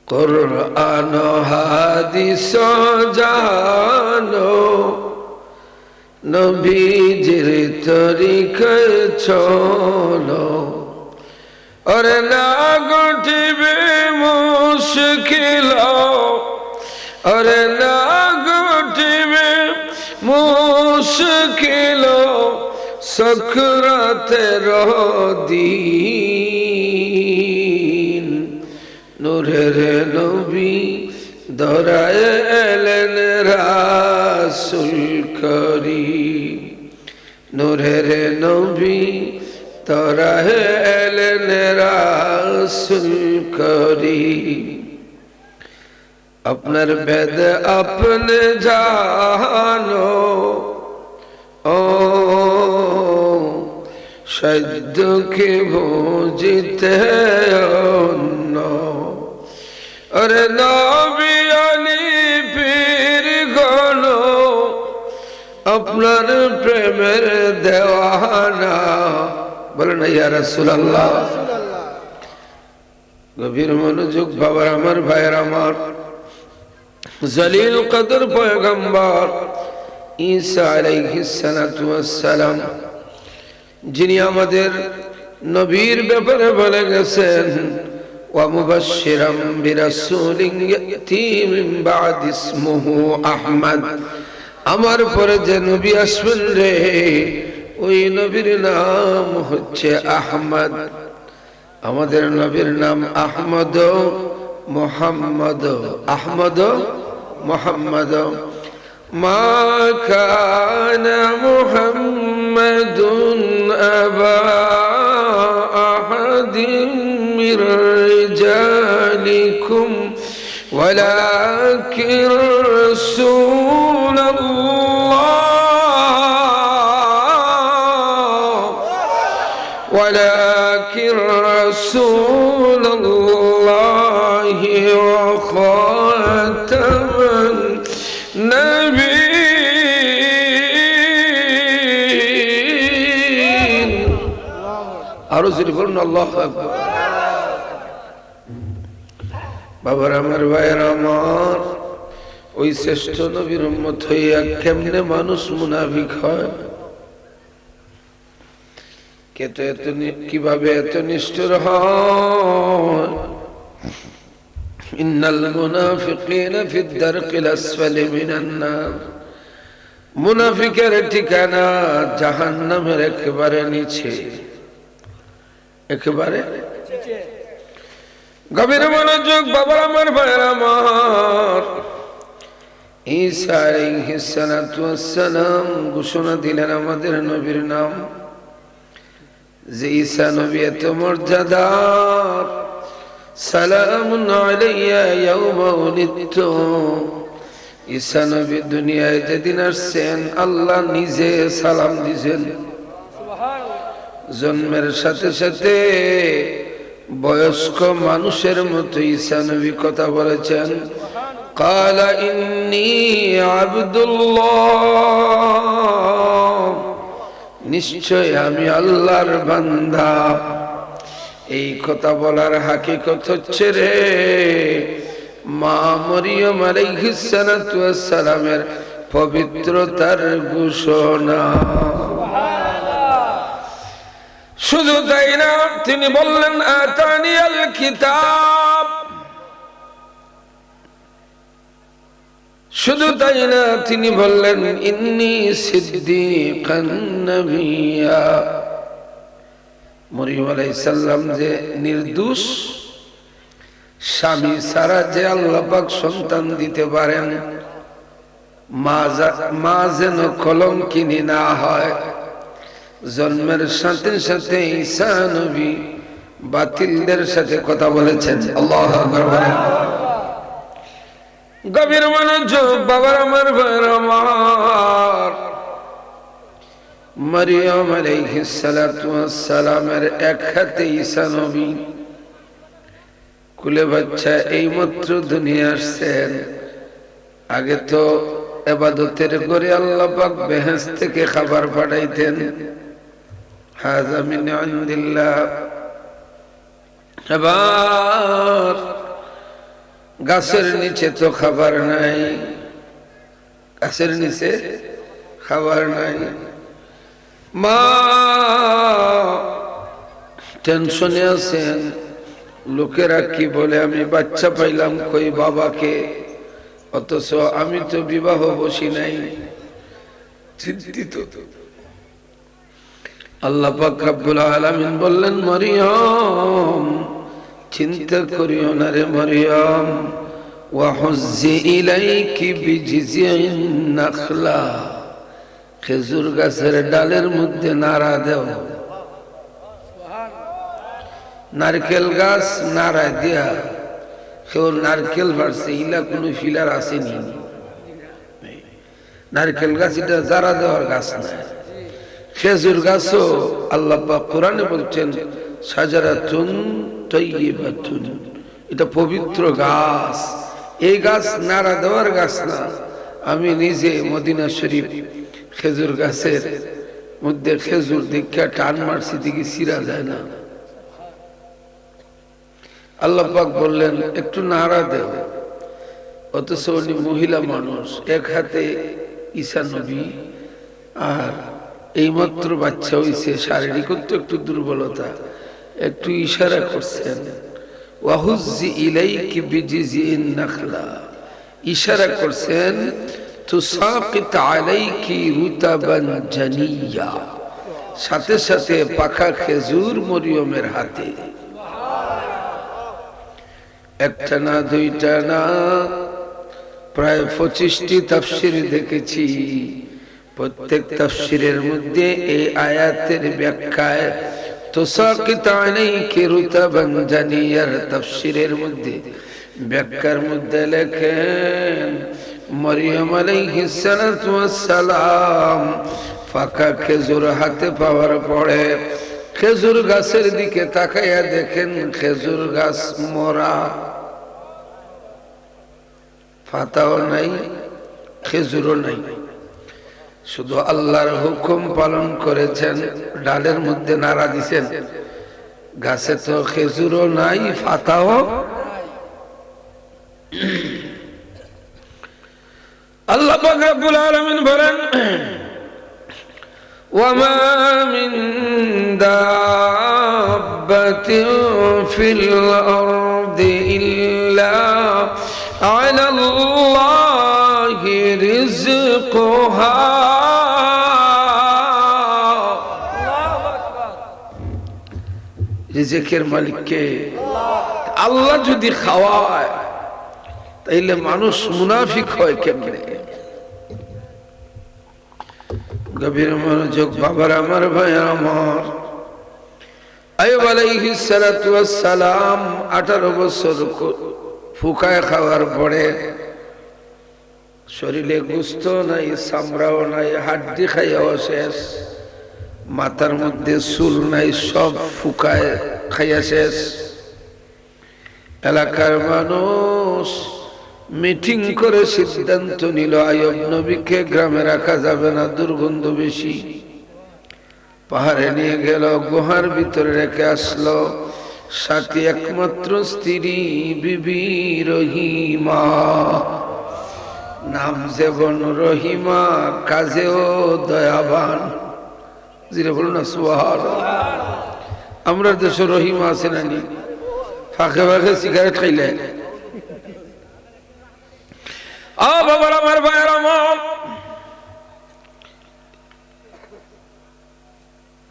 কুরআন হাদিস জানো, নবীজির তরিকায় চলো। ওরে না ঘটিবে মুশকিল, ওরে না ঘটিবে মুশকিল, সকরাতের দিন। নূরের নবী ধরায় এলেন রাসূল করিম, নূরের নবী ধরায় এলেন রাসূল করিম। আপনার বেদ আপনি জানো, ও সত্যকে বুঝিতে অন্য। আরে নবী আলী পীর গণ আপনার প্রেমের দেওয়ানা। বলেন ইয়া রাসূলুল্লাহ। গভীর মনোযোগ বাবার আমার, ভাইয়ের আমার, জলিল কদর পয়গম্বর ঈসা আলাইহিস সালাতু ওয়াস সালাম, যিনি আমাদের নবীর ব্যাপারে বলে গেছেন, ওয়া মুবাশশিরাম বিরাসূলিন ইয়াতি মিন বা'দি ইসমুহু আহমদ। আমার পরে যে নবী আসবেন রে, ওই নবীর নাম হচ্ছে আহমদ। আমাদের নবীর নাম আহমদ, মুহাম্মদ, আহমদ মুহাম্মদ। মা কানা মুহাম্মাদুন আবা আহাদিম মির রিজালিকুম ওয়ালাকিন রাসূলুল্লাহ, ওয়ালাকিন রাসূলুল্লাহি ওয়া খাতামান নবীয়্যিন। আরো জোরে বলুন আল্লাহু আকবার। বাবার আমার, ভাইয়ের আমার, ওই শ্রেষ্ঠ নবীর উম্মত হইয়া কেমনে মানুষ মুনাফিক হয়? কিভাবে এত নিষ্ঠুর হয়? ইন্নাল মুনাফিকিনা ফিদ দারকিল আসফালি মিনান নার। মুনাফিকের ঠিকানা জাহান্নামের একেবারে নিচে, একেবারে নিচে। গভীর মনোযোগ বাবার আমার, ভাইয়ের আমার, ঈসা আলাইহিস সালাতু ওয়াস সালাম ঘোষণা দিলেন আমাদের নবীর নাম, যে ঈসা নবী এত মর্যাদার। সালামুন আলাইয়া ইয়াওমা উলিদতু। ঈসা নবী দুনিয়ায় যেদিন আসছেন, আল্লাহ নিজে সালাম দিয়েছেন। জন্মের সাথে সাথে বয়স্ক মানুষের মতো ঈসা নবী কথা বলেছেন। কালা ইন্নী আবদুল্লাহ, নিশ্চয় আমি আল্লাহর বান্দা। এই কথা বলার হাকিকত হচ্ছে রে, মা মরিয়ম আলাইহিস সালাতু ওয়াস সালামের পবিত্রতার ঘোষণা। শুধু তাই না, তিনি বললেন আতানিয়াল কিতাব। শুধু তাই না, তিনি বললেন ইন্নী সিদ্দীকান নবিয়্যা। মরিয়ম আলাইহিস সালাম যে নির্দোষ, স্বামী ছাড়া যে আল্লাহ পাক সন্তান দিতে পারেন, মা যেন কলঙ্কিনী না হয়। জন্মের সাথে সাথে ঈসা নবী বাতিলদের সাথে কথা বলেছেন। আল্লাহু আকবার। গভীর মনোযোগ বাবার আমার, ভাইয়ের আমার, মরিয়ম আলাইহিস সালাতু ওয়াস সালামের এক হাতে ঈসা নবী কুলে বাচ্চা এইমাত্র দুনিয়া আসছেন। আগে তো ইবাদতের করে আল্লাহ পাক বেহেশত থেকে খাবার পাঠাইতেন, হাযা মিন ইনদিল্লাহ। এবার গাছের নিচে তো খাবার নাই, গাছের নিচে খাবার নাই। মা টেনশনে আছেন, লোকেরা কি বলে, আমি বাচ্চা পাইলাম কই বাবাকে, অথচ আমি তো বিবাহ বসি নাই, চিন্তিত। আল্লাহ পাক রব্বুল আলামিন বললেন, মরিয়ম চিন্তা করিও না রে মরিয়ম, ওয়াহুজ্জি ইলাইকি বিজিজিন নাখলা, খেজুর গাছের ডালের মধ্যে নাড়া দেও। নারকেল গাছ নাড়া দিয়া কেউ নারকেল বাড়ছে, ইলা কোনো ফিলার আসেনি। নারকেল গাছ এটা যারা দেওয়ার গাছ না। খেজুর গাছও আল্লাহ পাক কোরআনে বলছেন শাজারাতুন তাইয়্যিবাতুন, এটা পবিত্র গাছ। এই গাছ নাড়া দেওয়ার গাছ না। আমি নিজে মদিনা শরীফ খেজুর গাছের মধ্যে খেজুর দীক্ষা টান মারছি, দিকে ছিঁড়া যায় না। আল্লাহ পাক বললেন একটু নাড়া দেও, অথচ উনি মহিলা মানুষ, এক হাতে ঈসা নবী আর এইমাত্র বাচ্চা হইছে, শারীরিক একটু দুর্বলতা, একটু ইশারা করছেন, ওয়াহুজ্জি ইলাইকি বিজিজিন নাখলা, ইশারা করছেন তুসাকিত আলাইকি রুতাবান জানিয়া, সাথে সাথে পাকা খেজুর মরিয়মের হাতে। একটা না দুইটা না, প্রায় 25টি তাফসীর দেখেছি। প্রত্যেক তাফসীরের মধ্যে এই আয়াতের ব্যাখ্যায় তুসাকিত আলাইকি রুতাবান জানিয়ার তাফসীরের মধ্যে ব্যাখ্যার মধ্যে লেখেন মরিয়ম আলাইহিস সালাতু ওয়াস সালাম ফাঁকা খেজুর হাতে পাওয়ার পরে খেজুর গাছের দিকে তাকাইয়া দেখেন খেজুর গাছ মরা, পাতাও নাই, খেজুরও নাই, শুধু আল্লাহর হুকুম পালন করেছেন, ডালের মধ্যে নাড়া দিছেন। গাছে তো খেজুরও নাই, পাতাও। আল্লাহ পাক রব্বুল আলামিন বলেন ওয়ামা মিন দাব্বাতিন ফিল আরদি ইল্লা আলাল্লাহি রিজকুহা। রিজিকের মালিক কে? আল্লাহ যদি খাওয়ায় তাইলে মানুষ মুনাফিক হয় কেমনে? গভীর মনোযোগ বাবার, আমার ভাই আমার। আইয়ুব আলাইহিস সালাতু ওয়াস সালাম 18 বছর ফুকায় খাওয়ার পরে শরীরে গোস্ত নাই, চামড়াও নাই, হাড্ডি খাইয়াও শেষ, মাথার মধ্যে চুল নাই, সব ফুকায় খাইয়া শেষ। এলাকার মানুষ মিটিং করে সিদ্ধান্ত নিল আইয়ুব নবীকে গ্রামে রাখা যাবে না, দুর্গন্ধ বেশি। পাহাড়ে নিয়ে গেল, গুহার ভিতরে রেখে আসলো, সাথে একমাত্র স্ত্রী বিবি রহিমা। নাম যেমন রহিমা, কাজেও দয়াবান। জিরে বলুন না সুবহানাল্লাহ। আমরা দেশে রহিমা আছে নানি, ফাঁকে ফাঁকে সিগারেট খাইলে। বাবার, আমার ভাইয়ের আমার,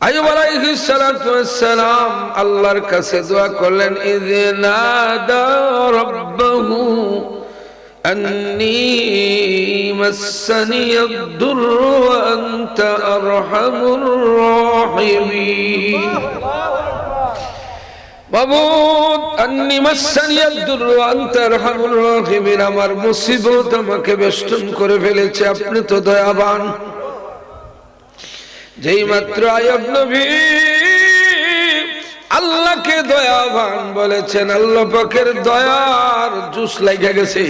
আইয়ুব আলাইহিস সালাতু ওয়াস সালাম আল্লাহর কাছে দোয়া করলেন, ইযে নাদা রাব্বাহু আন্নী মাসসানিয়াদ-দুররু ওয়া আনতা আরহামুর রাহিমিন। মাবুদ, আন্নী মাসসানিয়াদ-দুররু ওয়া আনতা আরহামুর রাহিমিন, আমার মুসিবত আমাকে বেষ্টন করে ফেলেছে, আপনি তো দয়াবান। যেই মাত্র আইয়ুব নবী আল্লাহকে দয়াবান বলেছেন, আল্লাহ পাকের দয়ার জুস লাগা গেছে।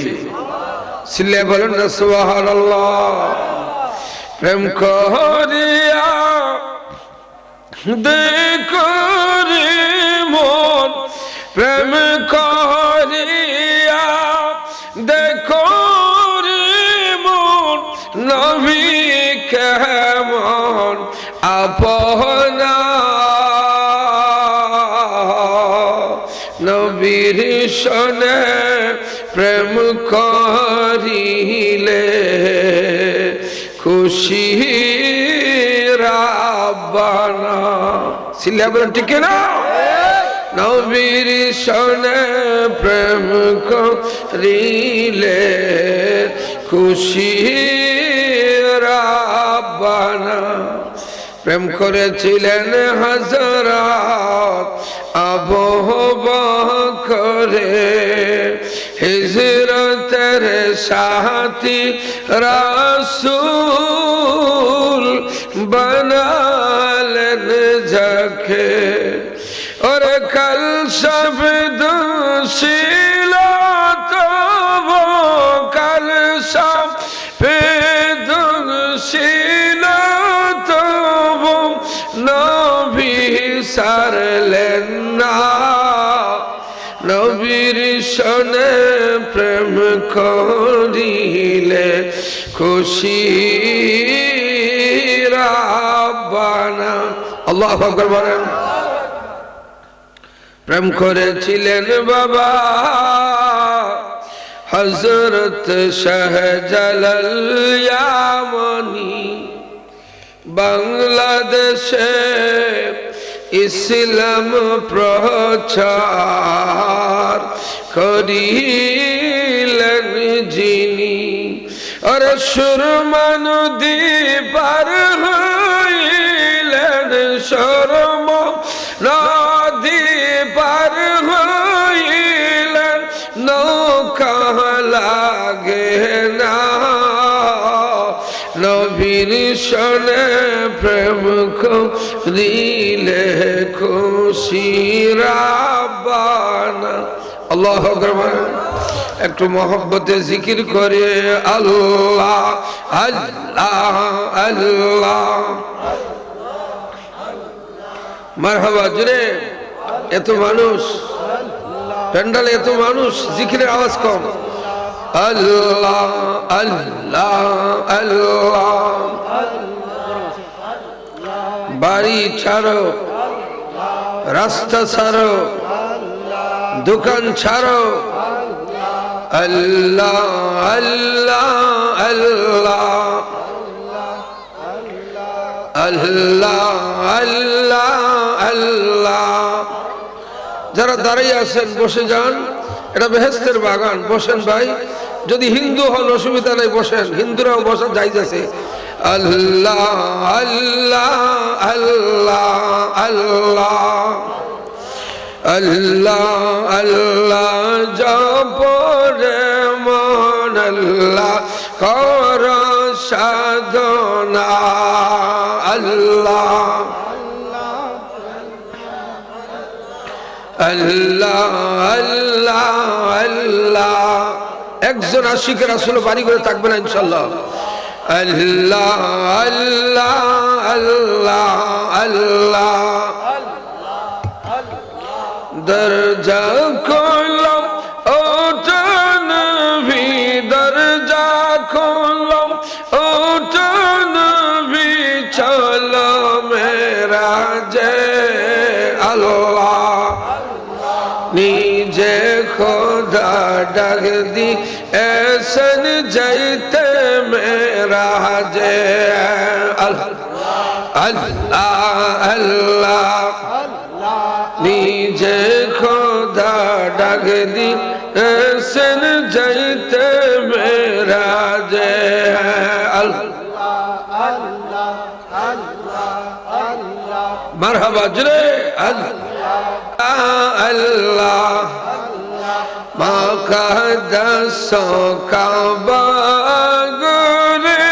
সিলে বলেন না সুবহানাল্লাহ। প্রেম করিয়া দেখরে মন, প্রেম করিয়া দেখো রে মন নবী কেমন আপনা নবীর সনে প্রেম করিলে খুশি রাব্বানা সিল্লা বলেন ঠিক না নবীর সনে প্রেম করিলে খুশি রাব্বানা প্রেম করেছিলেন হযরত আবু বকরে হিজরতের সাথী রাসূল বানালেন যাকে ওরে কাল শব্দ ছিল তব কাল শব্দ ছিল তব নবী সারলেন না নবীর সনে প্রেম করিলে খুশি রাব্বানা আল্লাহু আকবার বলেন প্রেম করেছিলেন বাবা হযরত শাহজালাল ইয়ামানি বাংলাদেশে ইসলাম প্রচার করিলেন যিনি আরে সুরমা নদী পার হইলেন সুরমা নদী পার হইলেন নৌকা লাগে না নবীর সনে প্রেম করিলে খুশি রাব্বানা আল্লাহু আকবার একটু মহব্বতে জিকির করে আল্লাহ আল্লাহ আল্লাহ মারহাবা জোরে এত মানুষ প্যান্ডালে এত মানুষ জিকিরের আওয়াজ কম আল্লাহ আল্লাহ আল্লাহ বাড়ি ছাড়ো রাস্তা ছাড়ো দোকান ছাড়ো আল্লাহ আল্লাহ আল্লাহ আল্লাহ আল্লাহ আল্লাহ যারা দাঁড়িয়ে আছেন বসে যান এটা বেহেশতের বাগান বসেন ভাই যদি হিন্দু হন অসুবিধা নাই বসেন হিন্দুরাও বসা যাইতেছে আল্লাহ আল্লাহ আল্লাহ আল্লাহ আল্লাহ আল্লাহ জপরে মন আল্লাহ কর সাধনা আল্লাহ আল্লাহ আল্লাহ আল্লাহ একজন আশিক রাসূল বাড়ি করে থাকবে না ইনশাআল্লাহ আল্লাহ আল্লাহ আল্লাহ আল্লাহ দরজা খোলো ও নবী দরজা খোলো ও নবী চলো মেরাজে আল্লাহ নিজে খোদা ডাক দি এসন যাইতে মেরাজে আল্লাহ আল্লাহ নিজে খোদা ডাক দি এসন যাইতে মেরাজে মারহাবা জরে আল্লাহ মা কাদাস কাবা গরে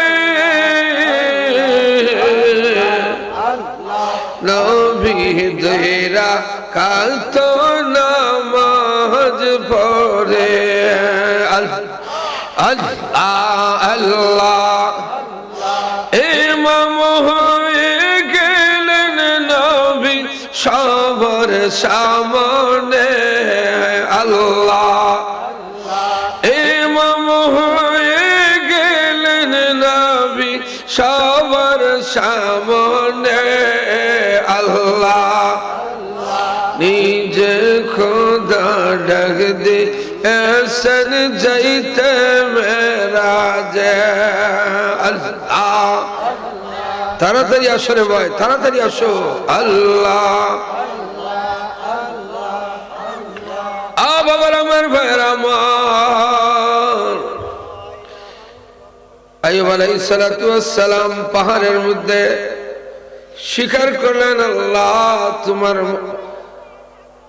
নবী দেরা কাত নামাজ পড়ে আল্লাহ আল্লাহ ইমাম হয়ে গেলেন নবী সবার সামনে আল্লাহ ইমাম হয়ে গেলেন নবী সবার সামনে আল্লাহ নিজে খোদা ডাক দে এসন যাইতে মেরাজে আল্লাহ তাড়াতাড়ি আসো রে ভাই তাড়াতাড়ি আসো আল্লাহ বাবার আমার ভাইয়ের আমার আইয়ুব আলাইহিস সালাতু ওয়াস সালাম পাহাড়ের মধ্যে স্বীকার করলেন আল্লাহ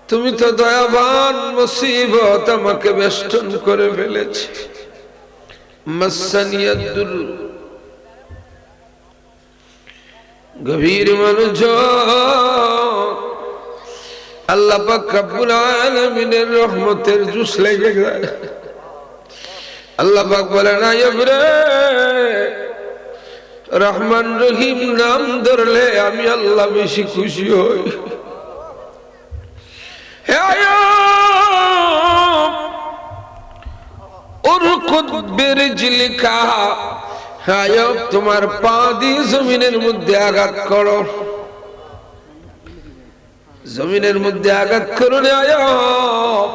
তুমি তো দয়াবান মুসিবত আমাকে বেষ্টন করে ফেলেছে মাসানিয়াদুল গভীর মনোযোগ আল্লাহ পাক রব্বুল আলামিনের রহমতের জুস লেগে যায় আল্লাহ পাক বলেন আইয়ুব রে রহমান রহিম নাম ধরলে আমি আল্লাহ বেশি খুশি হই হে আইয়ুব উরকুদ বিরজলিকা হে আইয়ুব তোমার পা দিয়ে জমিনের মধ্যে আঘাত করো জমিনের মধ্যে আঘাত করো রে আইয়ুব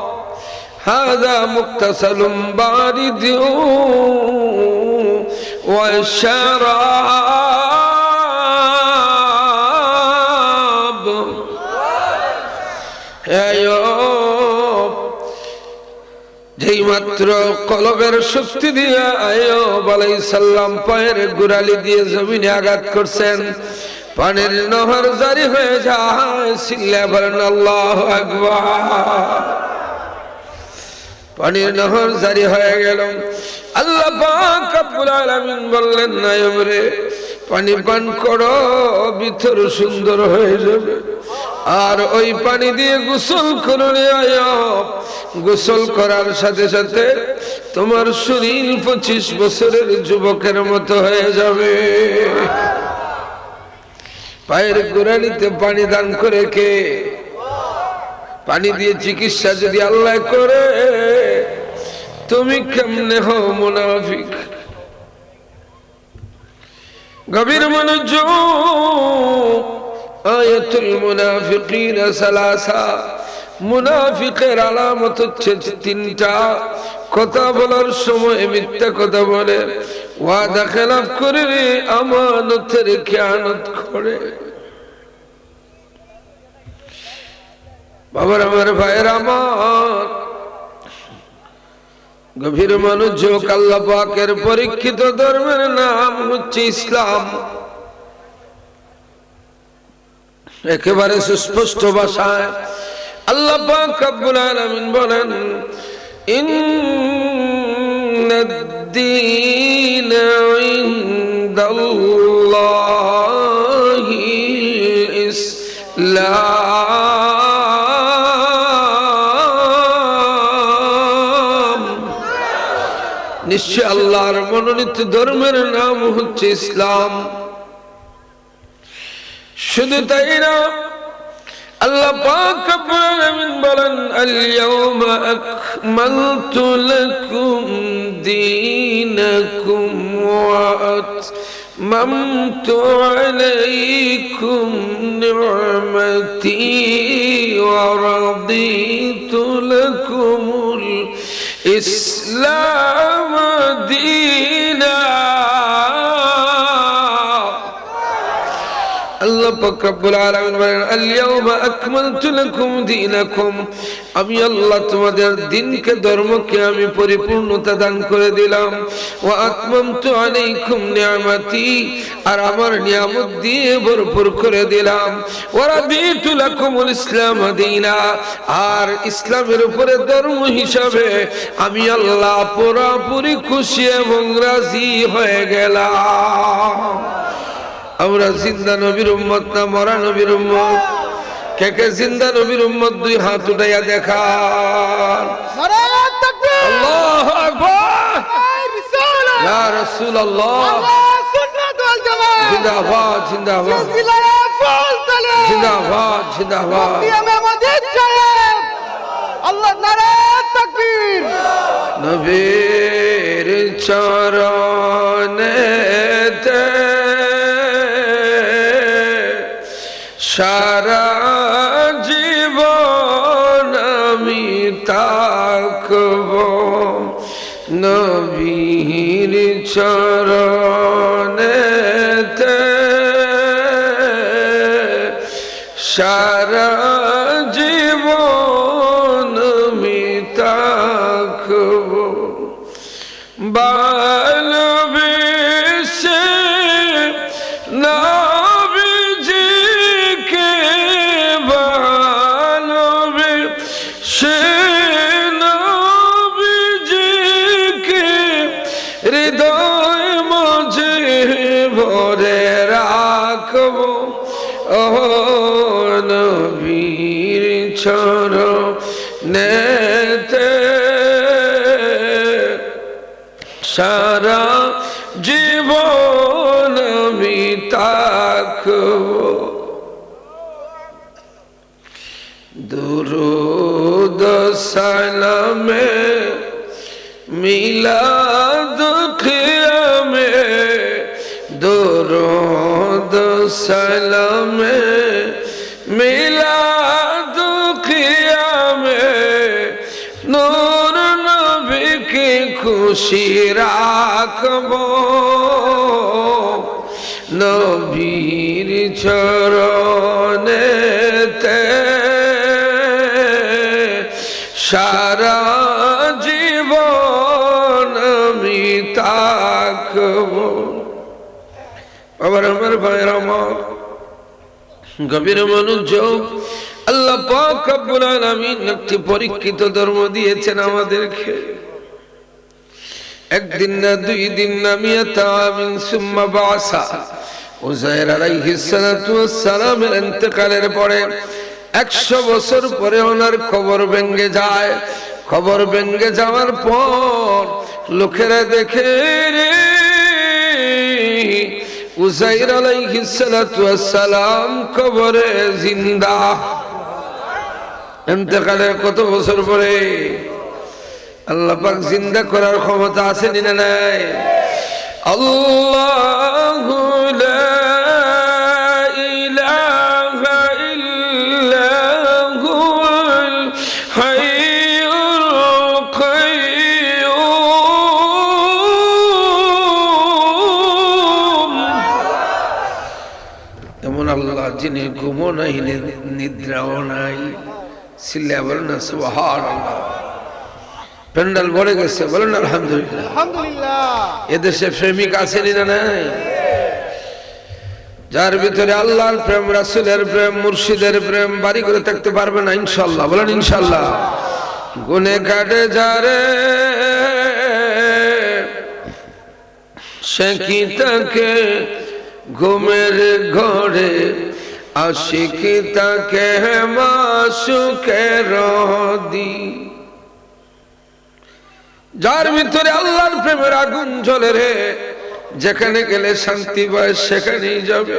হাযা মুক্তাসালুম বারিদু ওয়া শারাব হে আইয়ুব যেই মাত্র কলবের শক্তি দিয়ে আইয়ুব আলাইহিস সালাম পায়ের গোড়ালি দিয়ে জমিনে আঘাত করছেন পানির নহর জারি হয়ে যায় চিল্লা বলেন আল্লাহু আকবার পানির নহর জারি হয়ে গেল আল্লাহ পাক রব্বুল আলামিন বললেন আইয়ুব রে পানি পান করো ভিতর সুন্দর হয়ে যাবে আর ওই পানি দিয়ে গোসল করলে আইয়ুব গোসল করার সাথে সাথে তোমার শরীর 25 বছরের যুবকের মতো হয়ে যাবে পায়ের গোড়ালিতে পানি দান করে কে পানি দিয়ে চিকিৎসা যদি আল্লাহ করে তুমি কেমনে হও মুনাফিক গভীর মনোযোগ আয়াতুল মুনাফিকিনা সালাসা মুনাফিকের আলামত হচ্ছে তিনটা কথা বলার সময় মিথ্যা কথা বলে ওয়াদা খেলাফ করে আমানতের খেয়ানত করে বাবার আমার ভাইয়ের আমার গভীর মনোযোগ আল্লাহ পাকের পরীক্ষিত ধর্মের নাম হচ্ছে ইসলাম একেবারে সুস্পষ্ট ভাষায় আল্লাহ পাক রব্বুল আলামিন বলেন ইন্নাদ-দীন ইনদাল্লাহিল ইসলাম নিশ্চয় আল্লাহর মনোনীত ধর্মের নাম হচ্ছে ইসলাম শুধু তাই না আল্লাহ পাক রব্বুল আলামিন বলেন আল ইয়াওমা আকমালতু লাকুম দীনাকুম ওয়া আতমামতু আলাইকুম নি'মাতি ওয়া রাদিতু লাকুমুল ইসলাম দীনা আল্লাহ পাক রব্বুল আলামিন বলেন আল ইয়াওমা আকমালতু লাকুম দীনাকুম আমি আল্লাহ তোমাদের দ্বীনকে ধর্মকে আমি পরিপূর্ণতা দান করে দিলাম ওয়া আতমামতু আলাইকুম নি'মাতি আর আমার নিয়ামত দিয়ে ভরপুর করে দিলাম ওয়া রাদিতু লাকুমুল ইসলাম দীনা আর ইসলামের উপরে ধর্ম হিসাবে আমি আল্লাহ পুরোপুরি খুশি এবং রাজি হয়ে গেলাম আমরা জিন্দা নবীর উম্মত না মরা নবীর উম্মত কে কে জিন্দা নবীর উম্মত দুই হাত উঠাইয়া দেখান নারায়ে তাকবীর আল্লাহু আকবার ইয়া রাসূলুল্লাহ সুন্নাত ওয়াল জামাত জিন্দাবাদ জিন্দাবাদ জিন্দাবাদ জিন্দাবাদ ইমামুদ্দিন সাহেব আল্লাহ নারায়ে তাকবীর নবী চরণেতে সারা জীবন আমি তাকব নবীর চরণেতে সারা জীবন আমি তাকব ভালোবেসে নবীজিকে ভালোবেসে নবীজিকে হৃদয় মাঝে ভরে রাখব ও নবীর চরণেতে সারা জীবন আমি তাকব দুরূদ সালামে মিলাদ কিয়ামে দুরূদ সালামে মিলাদ কিয়ামে নূর নবীকে খুশি রাখব নবীর চরণেতে সারা জীবন আমি তাকব আবার আমার ভাইয়ের আমার গভীর মনোযোগ আল্লাহ পাক রব্বুল আলামিন একটি পরীক্ষিত ধর্ম দিয়েছেন আমাদেরকে একদিন না দুই দিন না মিয়াতা মিন সুম্মা বাসা উযাইর আলাইহিস সালাতু ওয়াস সালামের ইন্তেকালের পরে 100 বছর পরে ওনার কবর ভেঙে যায় কবর ভেঙে যাওয়ার পর লোকেরা দেখে রে উযাইর আলাইহিস সালাতু ওয়াস সালাম কবরে জিন্দা ইন্তেকালের কত বছর পরে আল্লাহ পাক জিন্দা করার ক্ষমতা আছে না নাই আল্লাহু লা ইলাহা ইল্লা হুয়াল হাইয়ুল কাইয়্যুম এমন আল্লাহ যিনি ঘুমও নাই নিদ্রাও নাই সিল্লা বলেন না সুবহানাল্লাহ প্যান্ডাল ভরে গেছে বলেন আলহামদুলিল্লাহ আলহামদুলিল্লাহ এদেশে প্রেমিক আছে না নাই যার ভিতরে আল্লাহর প্রেম রাসূলের প্রেম মুর্শিদের প্রেম বাড়ি করে থাকতে পারবে না ইনশাআল্লাহ বলেন ইনশাআল্লাহ গুনে কাটে যারে সে কি তাকে ঘুমের ঘরে আশিক তাকে মাসুকের দি যার ভিতরে আল্লাহর প্রেমের আগুন জ্বলে রে যেখানে গেলে শান্তি পায় সেখানেই যাবে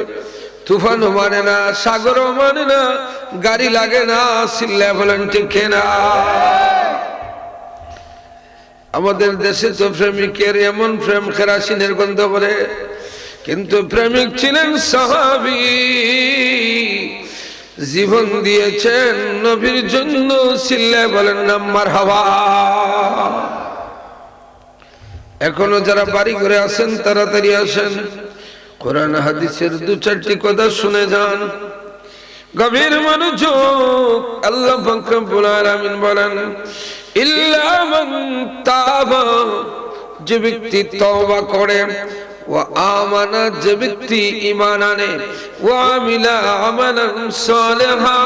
তুফানও মানে না সাগরও মানে না গাড়ি লাগে না চিল্লা বলেন ঠিক না আমাদের দেশে তো প্রেমিকের এমন প্রেম কেরাসিনের গন্ধ করে কিন্তু প্রেমিক ছিলেন সাহাবী জীবন দিয়েছেন নবীর জন্য চিল্লা বলেন না মারহাবা এখনো যারা বাড়ি করে আসেন তাড়াতাড়ি আসেন কোরআন হাদিসের দু চারটি কথা শুনে যান গভীর মনোযোগ আল্লাহ পাক রব্বুল আলামিন বলেন ইল্লা মান তাবা যে ব্যক্তি তওবা করে ওয়া আমানা যে ব্যক্তি ঈমান আনে ওয়া আমিলা আমালান সালিহা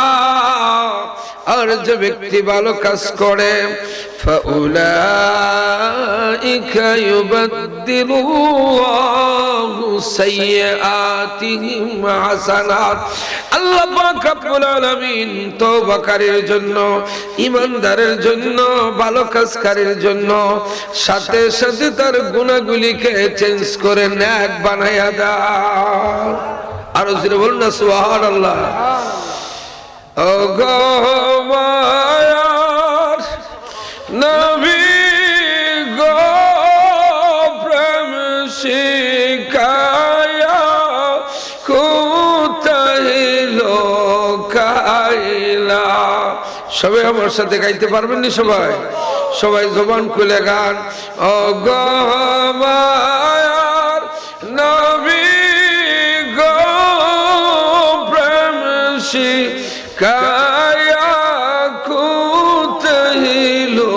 আর যে ব্যক্তি ভালো কাজ করে ফাউলাইকা ইউবাদদিলুল্লাহু সাইয়্যাতিহিম হাসানাত আল্লাহ পাক রব্বুল আলামিন তওবাকারীর জন্য ঈমানদারের জন্য ভালো কাজকারীর জন্য সাথে সাথে তার গুনাহগুলিকে চেঞ্জ করে নেক বানায়া দেয় আর জোরে বলুন না সুবহানাল্লাহ ও গো মায়ার নবী গো সবাই আমার সাথে গাইতে পারবেন নি? সবাই সবাই জবান খুলে গান। ও গো মায়ার নবী গো প্রেম শিখায়া কুতহিলো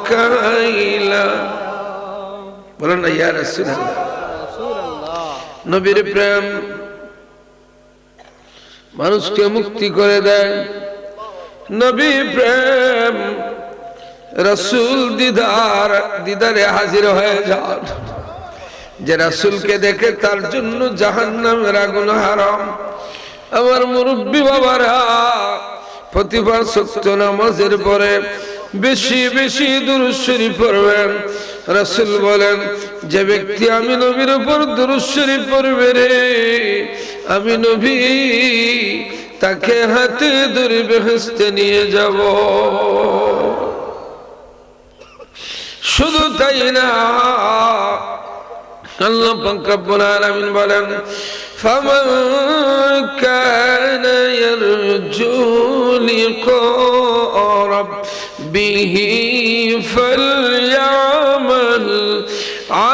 কাইলা। বলেন না ইয়া রাসূলুল্লাহ। নবীর প্রেম মানুষকে মুক্তি করে দেয়। নবী প্রেম রাসূল দিদারে হাজির হয়ে যান। যে রাসূলকে দেখে তার জন্য জাহান্নামের আগুন হারাম। আমার মুরব্বী বাবারা, প্রতিবার ওয়াক্ত নামাজের পরে বেশি বেশি দুরূদ শরীফ পড়বেন। রাসূল বলেন, যে ব্যক্তি আমি নবীর উপর দুরূদ শরীফ পড়বে রে, আমি নবী তাকে হাতে ধরে বেহেশতে নিয়ে যাব। শুধু তাই না, আল্লাহ পাক রব্বুল আলামিন বলেন, ফামান কানা ইয়ারজু লিকা রাব্বিহি ফালইআমাল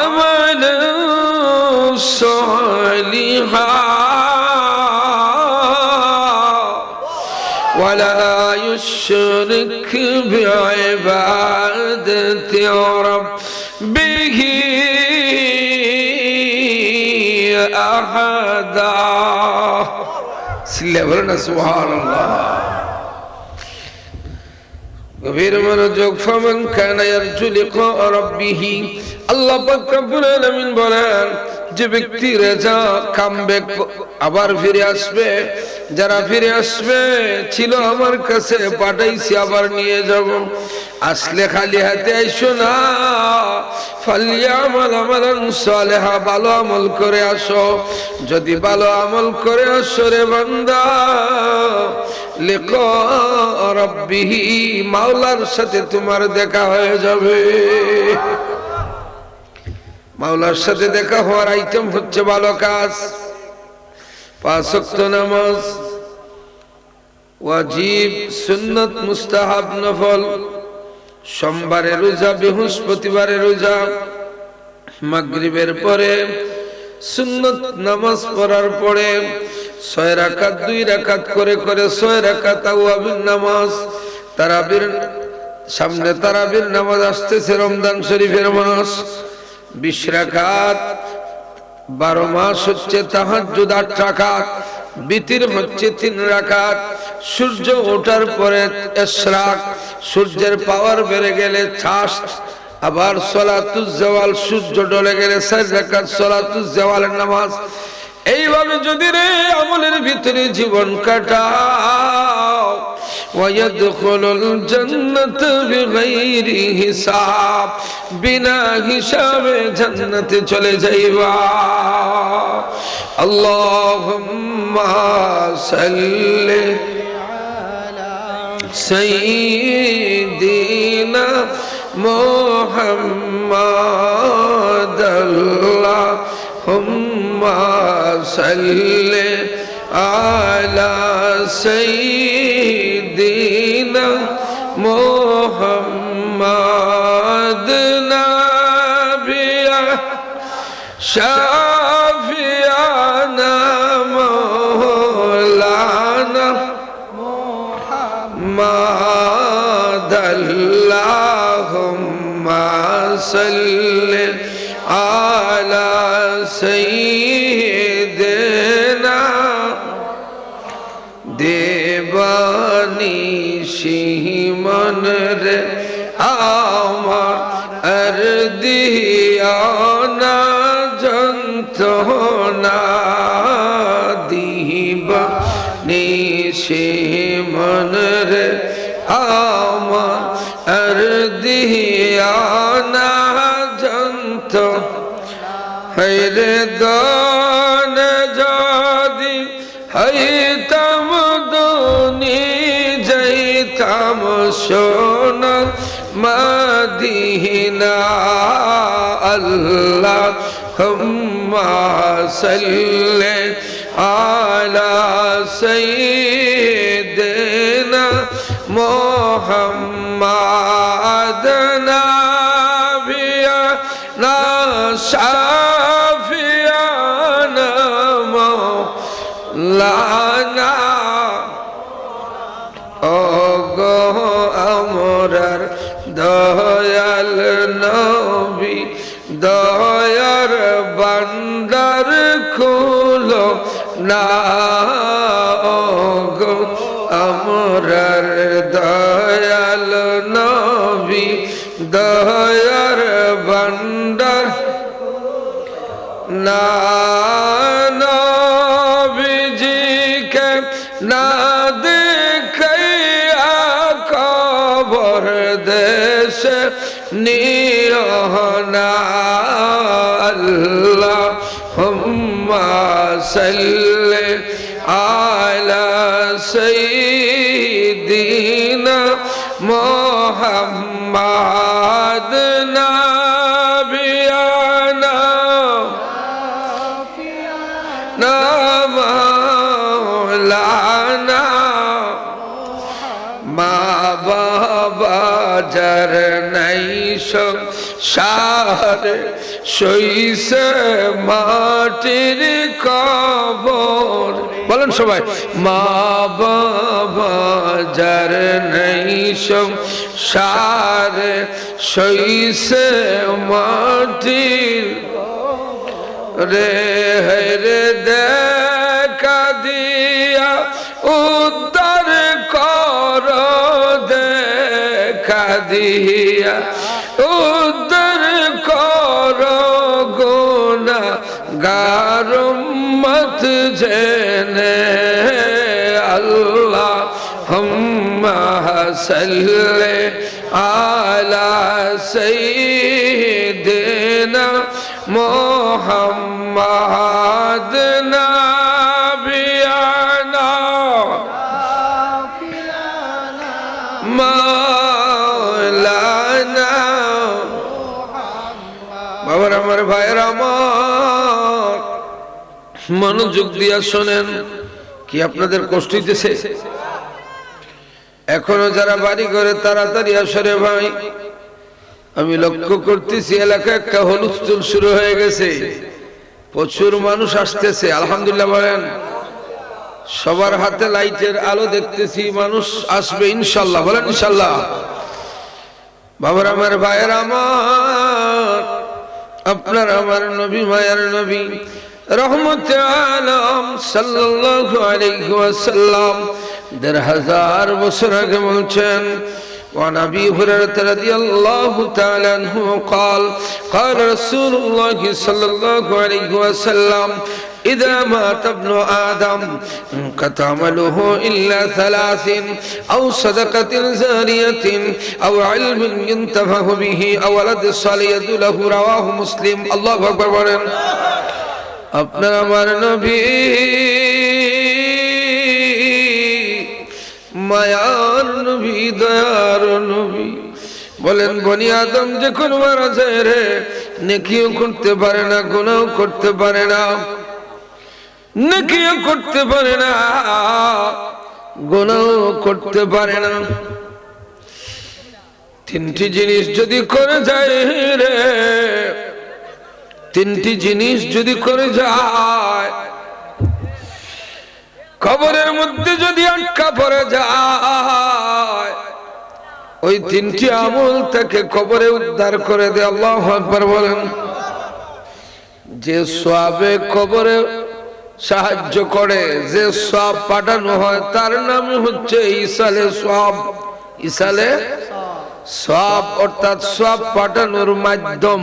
আমালান সালিহান ওয়ালা ইউশরিক বিইবাদাতি রাব্বিহি আহাদা। সিল্লা বলেন সুবহানাল্লাহ। গভীর মনোযোগ। ফামান কানা ইয়ারজু লিকা রাব্বিহি, আল্লাহ পাক রব্বুল আলামিন বলেন, যে ব্যক্তি রেজা কামব্যাক আবার ফিরে আসবে, যারা ফিরে আসবে ছিল আমার কাছে পাঠাইছি আবার নিয়ে যাব, আসলে খালি হাতে আইসো না। ফালইআমাল আমালান সালিহা, ভালো আমল করে আসো। যদি ভালো আমল করে আসো রে বান্দা, লিকা রাব্বিহি, মাওলার সাথে তোমার দেখা হয়ে যাবে। মাওলার সাথে দেখা হওয়ার আইটেম হচ্ছে ভালো কাজ। 5 ওয়াক্ত নামাজ, ওয়াজিব, সুন্নাত, মুস্তাহাব, নফল, সোমবারে রোজা, বৃহস্পতিবারে রোজা, মাগরিবের পরে সুন্নাত নামাজ পড়ার পরে 6 রাকাত 2 রাকাত করে করে 6 রাকাত আওয়াবিন নামাজ। তারাবির সামনে তারাবির নামাজ আসতেছে, রমজান শরীফের মাস। 20 রাকাত, 12 মাস হচ্ছে তাহাজ্জুদ 8 রাকাত, বিতির হচ্ছে 3 রাকাত। সূর্য ওঠার পরে ইশরাক, সূর্যের পাওয়ার বেড়ে গেলে ছাস, আবার সালাতুজ জাওয়াল, সূর্য ডলে গেলে 4 রাকাত সালাতুজ জাওয়ালের নামাজ। এইভাবে যদি রে আমলের ভিতরে জীবন কাটাও, ওয়ায়াদখুলুল জান্নাতা বিগাইরি হিসাব, বিনা হিসাবে জান্নাতে চলে যাইবা। আল্লাহুম্মা সাল্লি আলা সাইয়্যিদিনা মুহাম্মাদ। আল্লাহুম্মা সাল্লি আলা সাইয়্যিদিনা মুহাম্মাদ। নাবিয়া শাফিয়ানা মাওলানা মুহাম্মাদ। আল্লাহুম্মা সাল্লি আলা সাইয়্যিদিনা। দেবানিশি মন রে আমার আর দিয়ানা যন্ত্রণা, দিবানিশি মন রে আমার আর দিয়ানা যন্ত্রণা। হায়রে দান যদি হইতাম দুনি, যাইতাম সোনা মদিনা। আল্লাহুম্মা সাল্লি আলা সাইয়্যিদিনা মোহাম্মদ নাবিয়ানা শাফিয়ানা মাওলানা ওগো আমরার দয়াল নবী দয়ার বান্দার খুলো না ওগো আমরার দয়াল নবী দয়ার বান্দার না নবীজিকে না দেখাইয়া কবর দেশে নিও না আল্লাহুম্মা সাল্লি আলা সাইয়্যিদিনা মুহাম্মাদ নাবিয়ানা মাওলানা মা বাবা যার নাই সংসারে সইছে মাটির কবর বলেন সবাই মা বাবা যার নাই সংসারে সইছে মাটির রে রে দেখা দিয়া উদ্ধার কর দেখা দিয়া উদ্ধার কর গোনা গারুম্মত জেনে আল্লাহ হুম্মা সাল্লি আলা সাইয়্যিদিনা মুহাম্মাদ নাবিয়ানা মাওলানা বাবার আমার ভাইয়ের আমার মনোযোগ দিয়া শোনেন কি আপনাদের কষ্ট হইতেছে এখনো যারা বাড়ি করে তাড়াতাড়ি আসরে ভাই আমি লক্ষ্য করতেছি এলাকায় একটা হুলস্থুল শুরু হয়ে গেছে প্রচুর মানুষ আসতেছে আলহামদুলিল্লাহ বলেন সবার হাতে লাইটের আলো দেখতেছি মানুষ আসবে ইনশাআল্লাহ বলেন ইনশাআল্লাহ বাবার আমার ভাইয়ের আমার আপনার আমার নবী মায়ার নবী রহমতে আলম সাল্লাল্লাহু আলাইহি ওয়াসাল্লাম ১৫০০ বছর আগে বলছেন وعن أبي هريرة رضي الله تعالى عنه قال قال رسول الله صلى الله عليه وسلم إذا مات ابن آدم انقطع عمله إلا ثلاث أو صدقة جارية أو علم ينتفع به أو ولد صالح يدعو له رواه مسلم الله أكبر আপনার আমার নবী মায়ার নবী দয়ার নবী বলেন বনি আদম যখন মারা যায় রে নেকিও করতে পারে না গুনাহও করতে পারে না নেকিও করতে পারে না গুনাহও করতে পারে না তিনটি জিনিস যদি করে যায় রে তিনটি জিনিস যদি করে যায় কবরের মধ্যে যদি আটকা পড়ে যায় ওই তিনটি আমল থেকে কবরে উদ্ধার করে দেয় আল্লাহু আকবার বলেন যে সওয়াবে কবরে সাহায্য করে যে সওয়াব পাঠানো হয় তার নাম হচ্ছে ইসালে সওয়াব ইসালে সওয়াব অর্থাৎ সওয়াব পাঠানোর মাধ্যম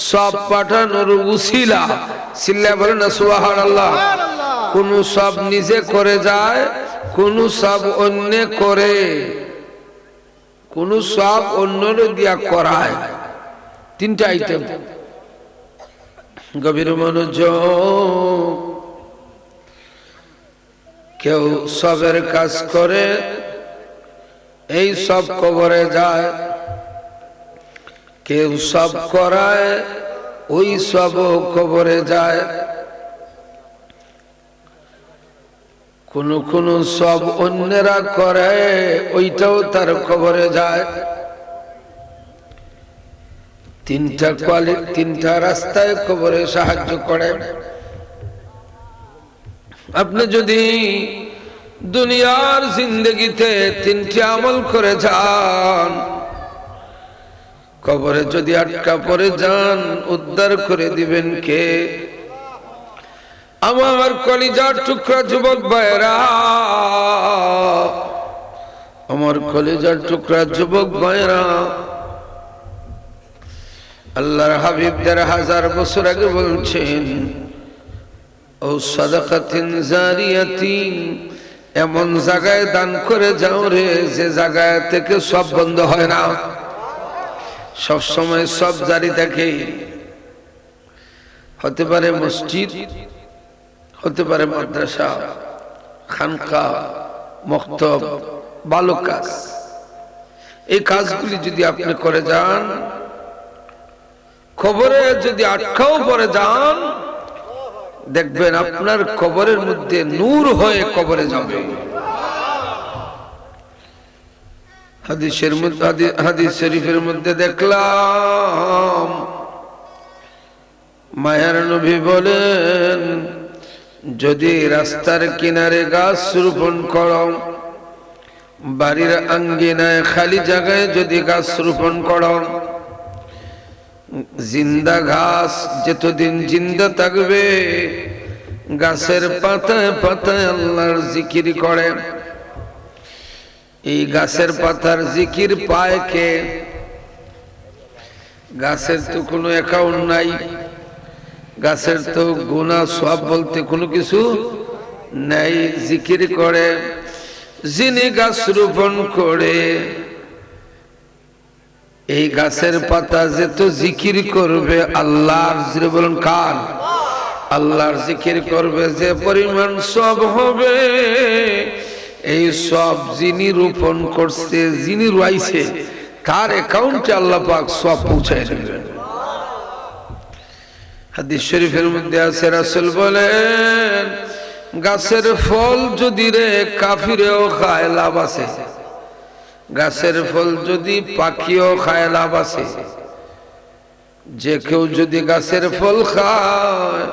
সওয়াব পাঠানোর উসিলা সিল্লা বলেন না সুবহানাল্লাহ কোন সব নিজে করে যায় কোন সব অন্য করে কোন সব অন্যরে দিয়া করায় তিনটা আইটেম গভীর মনোযোগ কেউ সবের কাজ করে এই সব কবরে যায় কেউ সব করায় ওই সব কবরে যায় কোন কোন সব অন্যরা করে, ওইটাও তার কবরে যায়। তিনটা রাস্তায় কবরে সাহায্য করে। আপনি যদি দুনিয়ার জিন্দগিতে তিনটি আমল করে যান, কবরে যদি আটকা পড়ে যান, উদ্ধার করে দিবেন কে? আমার কলিজার টুকরা যুবক ভাইরা, আমার কলিজার টুকরা যুবক ভাইরা, আল্লাহর হাবিব ১৫০০ বছর আগে বলছেন, ও সাদাকাতিন জারিয়াতিন, এমন জায়গায় দান করে যাও রে যে জায়গায় থেকে সব বন্ধ হয় না, সব সময় সব জারি থাকে। হতে পারে মসজিদ, হতে পারে মাদ্রাসা, খানকা, মক্তব, ভালো কাজ। এই কাজগুলি যদি আপনি করে যান, কবরে যদি আটকাও পড়ে যান, দেখবেন আপনার কবরের মধ্যে নূর হয়ে কবরে যাবে। হাদিস শরীফের মধ্যে দেখলাম, মায়ার নবী বলেন, যদি রাস্তার কিনারে গাছ রোপণ করো, বাড়ির আঙ্গিনায় খালি জায়গায় যদি গাছ রোপণ করো, জিন্দা ঘাস যতদিন জিন্দা থাকবে, গাছের পাতায় পাতায় আল্লাহর জিকির করে। এই গাছের পাতার জিকির পায় কে? গাছের তো কোনো অ্যাকাউন্ট নাই, গাছের তো গুনাহ সওয়াব বলতে কোনো কিছু নাই। জিকির করে যিনি গাছ রোপণ করে, এই গাছের পাতা যেত জিকির করবে আল্লাহর, জিরে বলুন কার? আল্লাহর জিকির করবে, যে পরিমাণ সব হবে, এই সব যিনি রোপণ করছে, যিনি রুয়াইছে, তার অ্যাকাউন্টে আল্লাহ পাক সব পৌঁছায় দেবেন। হাদিস শরীফের মধ্যে আছে, রাসূল বলেন, গাছের ফল যদি রে কাফিরেও খায় লাভ আছে, গাছের ফল যদি পাখিও খায় লাভ আছে। যে কেউ যদি গাছের ফল খায়,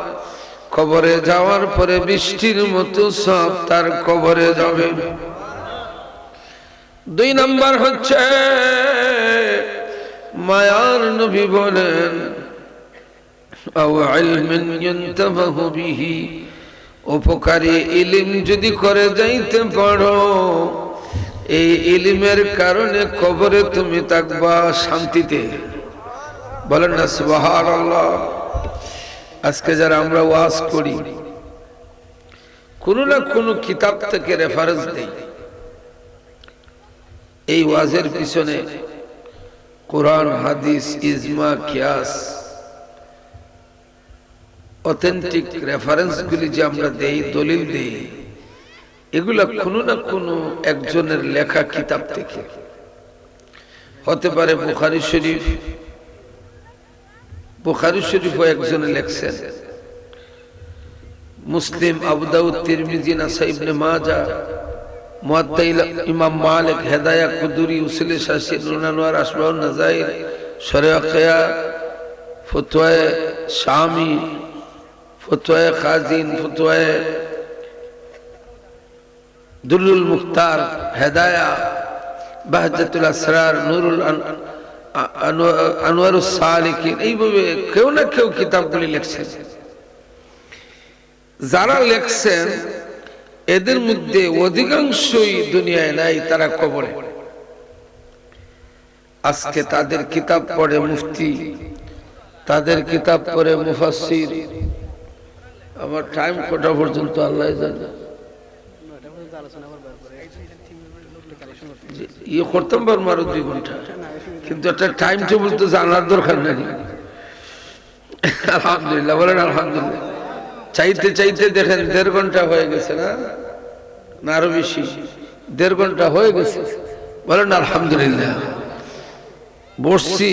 কবরে যাওয়ার পরে বৃষ্টির মতো সব তার কবরে যাবে। ২ নাম্বার হচ্ছে, মায়ার নবী বলেন, আও ইলমিন ইনতাফাহু বিহি, উপকারী ইলম যদি করে যাইতে পারো, এই ইলমের কারণে কবরে তুমি থাকবা শান্তিতে। বলেন না সুবহানাল্লাহ। আজকে যারা আমরা ওয়াজ করি, কোনো না কোনো কিতাব থেকে রেফারেন্স দেই, এই ওয়াজের পিছনে কোরআন, হাদিস, ইজমা, কিয়াস, অথেন্টিক রেফারেন্সগুলি যে আমরা দেই, দলিল দেই, এগুলা কোনো না কোনো একজনের লেখা কিতাব থেকে। হতে পারে বুখারী শরীফ, বুখারী শরীফও একজনে লেখছেন, মুসলিম, আবু দাউদ, তিরমিজি, নাসাই, ইবনে মাজাহ, মুয়াত্তা ইমাম মালিক, হেদায়া কুদুরি, উসুলে শাসি, নুনানোয়ার, আসমাউন নাজাইর, শরিয়া, ফতোয়ায়ে শামি, ফতোয়ায়ে খাজিন, ফতোয়ায়ে দুরুল মুখতার, হেদায়া, বাহজাতুল আসরার, নুরুল আনোয়ারুস সালিকিন, এইভাবে কেউ না কেউ কিতাবগুলি লিখছেন। যারা লিখছেন এদের মধ্যে অধিকাংশই দুনিয়ায় নাই, তারা কবরে। আজকে তাদের কিতাব পড়ে মুফতি, তাদের কিতাব পড়ে মুফাসসির। আমার টাইম কটা পর্যন্ত আল্লাহ জানে, ইয়ে করতাম পারবো আরো 2 ঘন্টা, কিন্তু একটা টাইম টেবিল তো জানার দরকার নেই। আলহামদুলিল্লাহ, বলেন আলহামদুলিল্লাহ। চাইতে চাইতে দেখেন 1.5 ঘন্টা হয়ে গেছে, না না আরো বেশি, 1.5 ঘন্টা হয়ে গেছে। বলেন আলহামদুলিল্লাহ। বসছি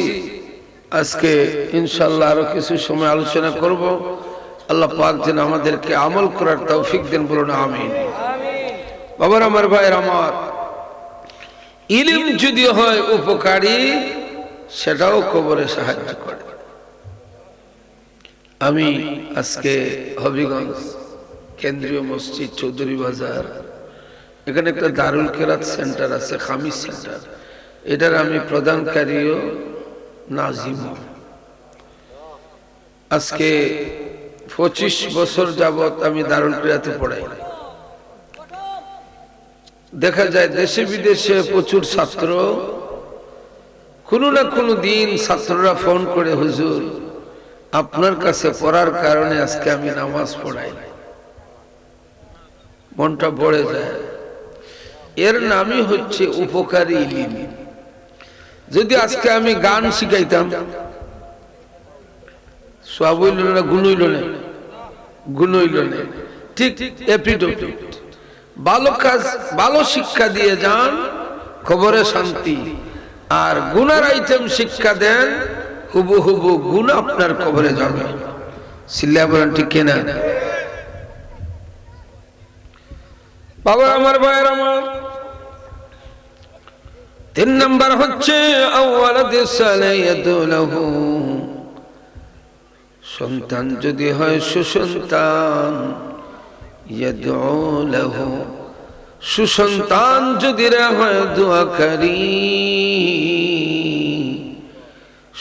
আজকে ইনশাআল্লাহ আরো কিছু সময় আলোচনা করব। আল্লাহ পাক যেন আমাদেরকে আমল করার তৌফিক দেন, বলুন আমিন। বাবার আমার ভাইয়ের আমার, ইলম যদি হয় উপকারী সেটাও কবরে সাহায্য করে। আমি আজকে হবিগঞ্জ কেন্দ্রীয় মসজিদ চৌধুরী বাজার, এখানে একটা দারুল কেরাত সেন্টার আছে, খামিস সেন্টার, এটার আমি প্রদানকারীও নাজিম। আজকে 25 বছর যাবত আমি দারুল কেরাতে পড়াই। দেখা যায় দেশে বিদেশে প্রচুর ছাত্র, কোনো না কোনো দিন ছাত্ররা ফোন করে, হুজুর আপনার কাছে পড়ার কারণে আজকে আমি নামাজ পড়াই, মনটা ভরে যায়। এর নামই হচ্ছে উপকারী ইলম। যদি আজকে আমি গান শিখাইতাম, সব হইল না, গুণ হইল না, গুণ হইল না, ঠিক এপিডোপিড। ভালো কাজ, ভালো শিক্ষা দিয়ে যান, খবরে শান্তি। আর গুনার আইটেম শিক্ষা দেন, হুবু হুবু গুণ আপনার কবরে যাবে। সিল্লা বলেন ঠিক কিনা? বাবা আমার ভাইয়ের আমার, 3 নাম্বার হচ্ছে সন্তান যদি হয় সুসন্তান, সুসন্তান যদি হয় দোয়াকারী,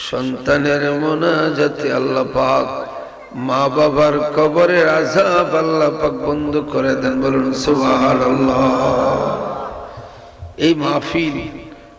সন্তানের মোনাজাতে আল্লাহ পাক মা বাবার কবরের আযাব আল্লাহ পাক বন্ধ করে দেন। বলুন সুবহানাল্লাহ। এই মাহফিল